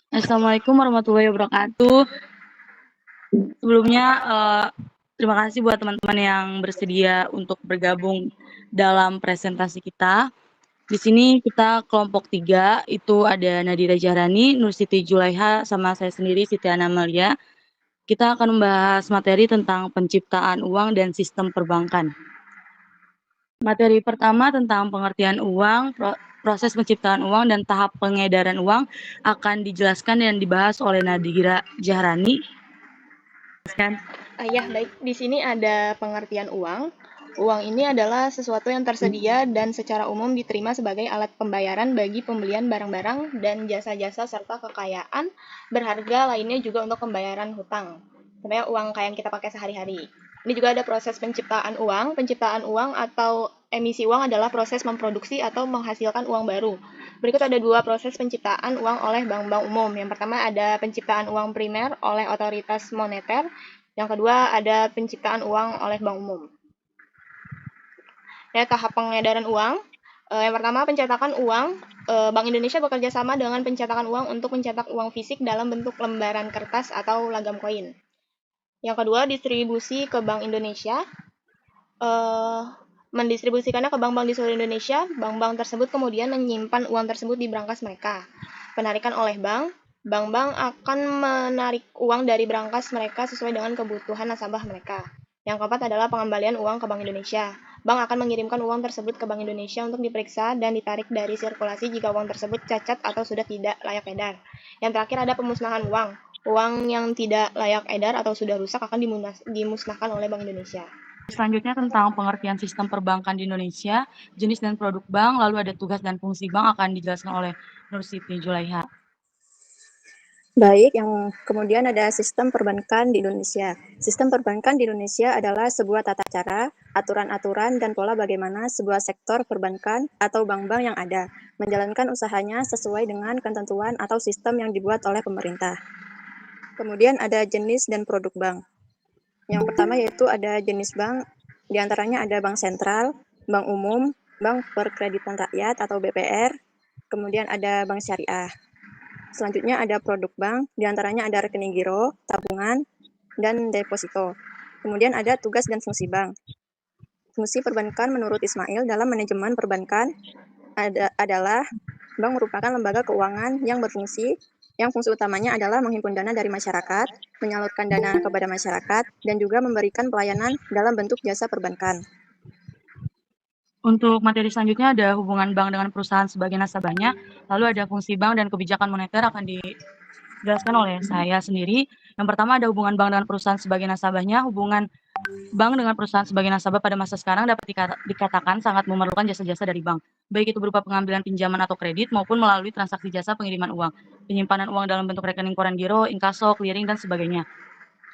Assalamualaikum warahmatullahi wabarakatuh. Sebelumnya, terima kasih buat teman-teman yang bersedia untuk bergabung dalam presentasi kita. Di sini kita kelompok 3, itu ada Nadira Jahrani, Nur Siti Julaiha, sama saya sendiri Siti Anamalia. Kita akan membahas materi tentang penciptaan uang dan sistem perbankan. Materi pertama tentang pengertian uang, proses penciptaan uang, dan tahap pengedaran uang akan dijelaskan dan dibahas oleh Nadira Jahrani. Ya, baik. Di sini ada pengertian uang. Uang ini adalah sesuatu yang tersedia dan secara umum diterima sebagai alat pembayaran bagi pembelian barang-barang dan jasa-jasa serta kekayaan berharga lainnya juga untuk pembayaran hutang. Sebenarnya uang kayak yang kita pakai sehari-hari. Ini juga ada proses penciptaan uang. Penciptaan uang atau emisi uang adalah proses memproduksi atau menghasilkan uang baru. Berikut ada dua proses penciptaan uang oleh bank-bank umum. Yang pertama ada penciptaan uang primer oleh otoritas moneter. Yang kedua ada penciptaan uang oleh bank umum. Ya, tahap pengedaran uang. Yang pertama pencetakan uang. Bank Indonesia bekerja sama dengan pencetakan uang untuk mencetak uang fisik dalam bentuk lembaran kertas atau lagam koin. Yang kedua distribusi ke Bank Indonesia. Mendistribusikannya ke bank-bank di seluruh Indonesia. Bank-bank tersebut kemudian menyimpan uang tersebut di brankas mereka. Penarikan oleh bank. Bank-bank akan menarik uang dari brankas mereka sesuai dengan kebutuhan nasabah mereka. Yang keempat adalah pengembalian uang ke Bank Indonesia. Bank akan mengirimkan uang tersebut ke Bank Indonesia untuk diperiksa dan ditarik dari sirkulasi jika uang tersebut cacat atau sudah tidak layak edar. Yang terakhir ada pemusnahan uang. Uang yang tidak layak edar atau sudah rusak akan dimusnahkan oleh Bank Indonesia. Selanjutnya tentang pengertian sistem perbankan di Indonesia, jenis dan produk bank, lalu ada tugas dan fungsi bank akan dijelaskan oleh Nur Siti Julaiha. Baik, yang kemudian ada sistem perbankan di Indonesia. Sistem perbankan di Indonesia adalah sebuah tata cara, aturan-aturan, dan pola bagaimana sebuah sektor perbankan atau bank-bank yang ada menjalankan usahanya sesuai dengan ketentuan atau sistem yang dibuat oleh pemerintah. Kemudian ada jenis dan produk bank. Yang pertama yaitu ada jenis bank, diantaranya ada bank sentral, bank umum, bank perkreditan rakyat atau BPR, kemudian ada bank syariah. Selanjutnya ada produk bank, diantaranya ada rekening giro, tabungan, dan deposito. Kemudian ada tugas dan fungsi bank. Fungsi perbankan menurut Ismail dalam manajemen perbankan adalah bank merupakan lembaga keuangan yang berfungsi, yang fungsi utamanya adalah menghimpun dana dari masyarakat, menyalurkan dana kepada masyarakat, dan juga memberikan pelayanan dalam bentuk jasa perbankan. Untuk materi selanjutnya ada hubungan bank dengan perusahaan sebagai nasabahnya, lalu ada fungsi bank dan kebijakan moneter akan dijelaskan oleh saya sendiri. Yang pertama ada hubungan bank dengan perusahaan sebagai nasabahnya. Hubungan bank dengan perusahaan sebagai nasabah pada masa sekarang dapat dikatakan sangat memerlukan jasa-jasa dari bank, baik itu berupa pengambilan pinjaman atau kredit maupun melalui transaksi jasa pengiriman uang, penyimpanan uang dalam bentuk rekening koran giro, inkaso, clearing, dan sebagainya.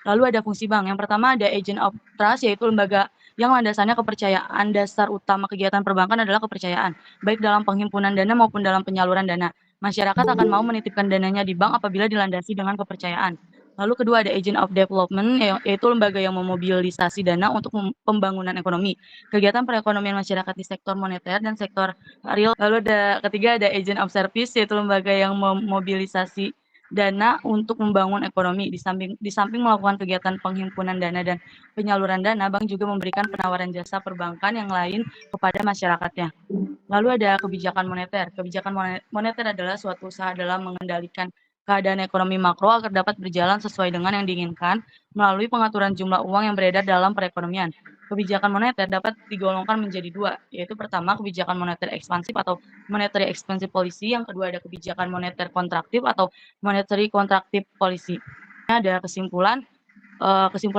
Lalu ada fungsi bank. Yang pertama ada agent of trust, yaitu lembaga yang landasannya kepercayaan. Dasar utama kegiatan perbankan adalah kepercayaan, baik dalam penghimpunan dana maupun dalam penyaluran dana. Masyarakat akan mau menitipkan dananya di bank apabila dilandasi dengan kepercayaan. Lalu kedua ada agent of development, yaitu lembaga yang memobilisasi dana untuk pembangunan ekonomi. Kegiatan perekonomian masyarakat di sektor moneter dan sektor real. Lalu ketiga ada agent of service, yaitu lembaga yang memobilisasi dana untuk membangun ekonomi. Di samping melakukan kegiatan penghimpunan dana dan penyaluran dana, bank juga memberikan penawaran jasa perbankan yang lain kepada masyarakatnya. Lalu ada kebijakan moneter. Kebijakan moneter adalah suatu usaha dalam mengendalikan keadaan ekonomi makro agar dapat berjalan sesuai dengan yang diinginkan melalui pengaturan jumlah uang yang beredar dalam perekonomian. Kebijakan moneter dapat digolongkan menjadi dua, yaitu pertama kebijakan moneter ekspansif atau monetary expansive policy, yang kedua ada kebijakan moneter kontraktif atau monetary contractive policy. Ada kesimpulan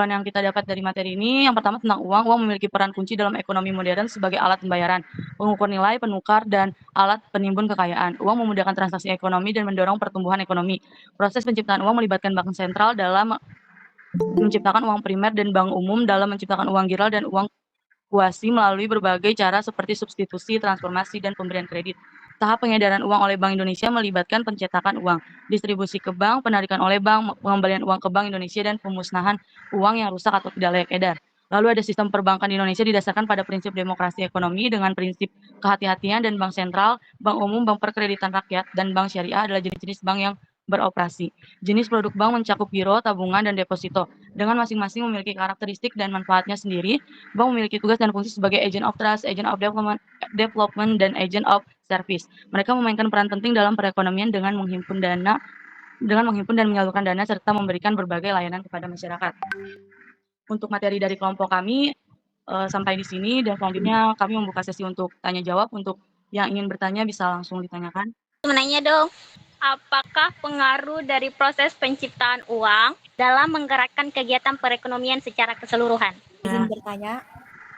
yang kita dapat dari materi ini. Yang pertama tentang uang. Uang memiliki peran kunci dalam ekonomi modern sebagai alat pembayaran, pengukur nilai, penukar, dan alat penimbun kekayaan. Uang memudahkan transaksi ekonomi dan mendorong pertumbuhan ekonomi. Proses penciptaan uang melibatkan bank sentral dalam menciptakan uang primer dan bank umum dalam menciptakan uang giral dan uang kuasi melalui berbagai cara seperti substitusi, transformasi, dan pemberian kredit. Tahap pengedaran uang oleh Bank Indonesia melibatkan pencetakan uang, distribusi ke bank, penarikan oleh bank, pengembalian uang ke Bank Indonesia, dan pemusnahan uang yang rusak atau tidak layak edar. Lalu ada sistem perbankan di Indonesia didasarkan pada prinsip demokrasi ekonomi dengan prinsip kehati-hatian, dan bank sentral, bank umum, bank perkreditan rakyat, dan bank syariah adalah jenis-jenis bank yang beroperasi. Jenis produk bank mencakup giro, tabungan, dan deposito. Dengan masing-masing memiliki karakteristik dan manfaatnya sendiri, bank memiliki tugas dan fungsi sebagai agent of trust, agent of development, dan agent of service. Mereka memainkan peran penting dalam perekonomian dengan menghimpun dan menyalurkan dana serta memberikan berbagai layanan kepada masyarakat. Untuk materi dari kelompok kami sampai di sini, dan selanjutnya kami membuka sesi untuk tanya jawab. Untuk yang ingin bertanya bisa langsung ditanyakan. Menanya dong, apakah pengaruh dari proses penciptaan uang dalam menggerakkan kegiatan perekonomian secara keseluruhan? Izin bertanya,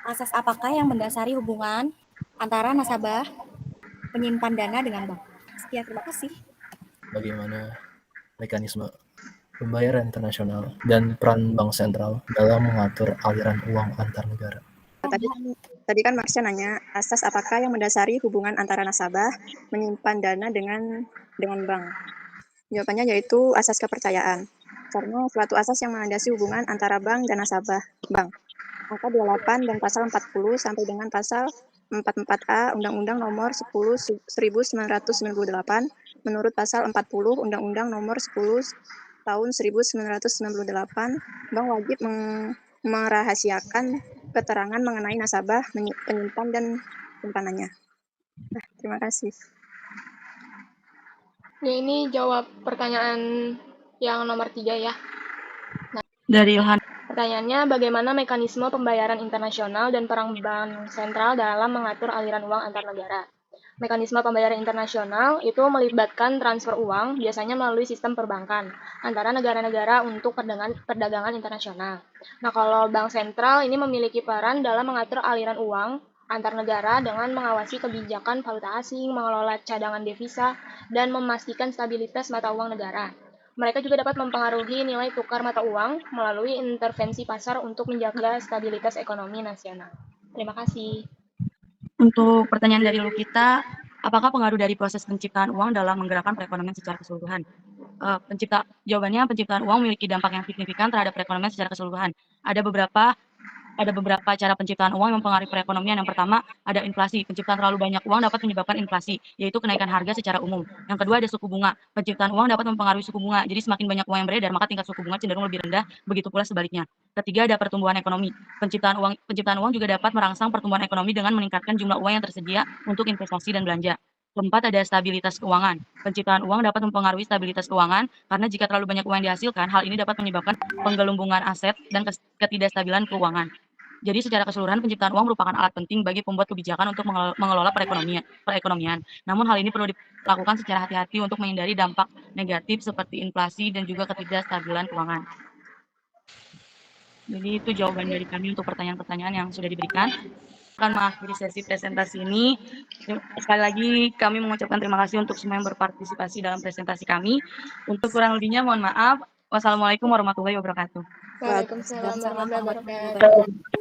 asas apakah yang mendasari hubungan antara nasabah penyimpan dana dengan bank? Sekian, terima kasih. Bagaimana mekanisme pembayaran internasional dan peran bank sentral dalam mengatur aliran uang antar negara? Tadi kan Marsha nanya, asas apakah yang mendasari hubungan antara nasabah menyimpan dana dengan bank? Jawabannya yaitu asas kepercayaan. Karena suatu asas yang melandasi hubungan antara bank dan nasabah bank. Angka 28 dan pasal 40 sampai dengan pasal 44A Undang-Undang Nomor 10 1998 menurut pasal 40 Undang-Undang Nomor 10 tahun 1998, bank wajib merahasiakan keterangan mengenai nasabah, penyimpan, dan simpanannya. Nah, terima kasih. Ya, ini jawab pertanyaan yang nomor 3 ya. Dari Ilhan. Pertanyaannya, bagaimana mekanisme pembayaran internasional dan peran bank sentral dalam mengatur aliran uang antar negara? Mekanisme pembayaran internasional itu melibatkan transfer uang, biasanya melalui sistem perbankan, antara negara-negara untuk perdagangan internasional. Nah, kalau bank sentral ini memiliki peran dalam mengatur aliran uang antar negara dengan mengawasi kebijakan valuta asing, mengelola cadangan devisa, dan memastikan stabilitas mata uang negara. Mereka juga dapat mempengaruhi nilai tukar mata uang melalui intervensi pasar untuk menjaga stabilitas ekonomi nasional. Terima kasih. Untuk pertanyaan dari Lukita, apakah pengaruh dari proses penciptaan uang dalam menggerakkan perekonomian secara keseluruhan? Jawabannya, penciptaan uang memiliki dampak yang signifikan terhadap perekonomian secara keseluruhan. Ada beberapa cara penciptaan uang yang mempengaruhi perekonomian. Yang pertama, ada inflasi. Penciptaan terlalu banyak uang dapat menyebabkan inflasi, yaitu kenaikan harga secara umum. Yang kedua, ada suku bunga. Penciptaan uang dapat mempengaruhi suku bunga. Jadi semakin banyak uang yang beredar, maka tingkat suku bunga cenderung lebih rendah, begitu pula sebaliknya. Ketiga, ada pertumbuhan ekonomi. Penciptaan uang juga dapat merangsang pertumbuhan ekonomi dengan meningkatkan jumlah uang yang tersedia untuk investasi dan belanja. Keempat, ada stabilitas keuangan. Penciptaan uang dapat mempengaruhi stabilitas keuangan karena jika terlalu banyak uang yang dihasilkan, hal ini dapat menyebabkan penggelembungan aset dan ketidakstabilan keuangan. Jadi secara keseluruhan penciptaan uang merupakan alat penting bagi pembuat kebijakan untuk mengelola perekonomian. Namun hal ini perlu dilakukan secara hati-hati untuk menghindari dampak negatif seperti inflasi dan juga ketidakstabilan keuangan. Jadi itu jawaban dari kami untuk pertanyaan-pertanyaan yang sudah diberikan. Akan mengakhiri sesi presentasi ini. Sekali lagi kami mengucapkan terima kasih untuk semua yang berpartisipasi dalam presentasi kami. Untuk kurang lebihnya mohon maaf. Wassalamualaikum warahmatullahi wabarakatuh. Waalaikumsalam warahmatullahi wabarakatuh.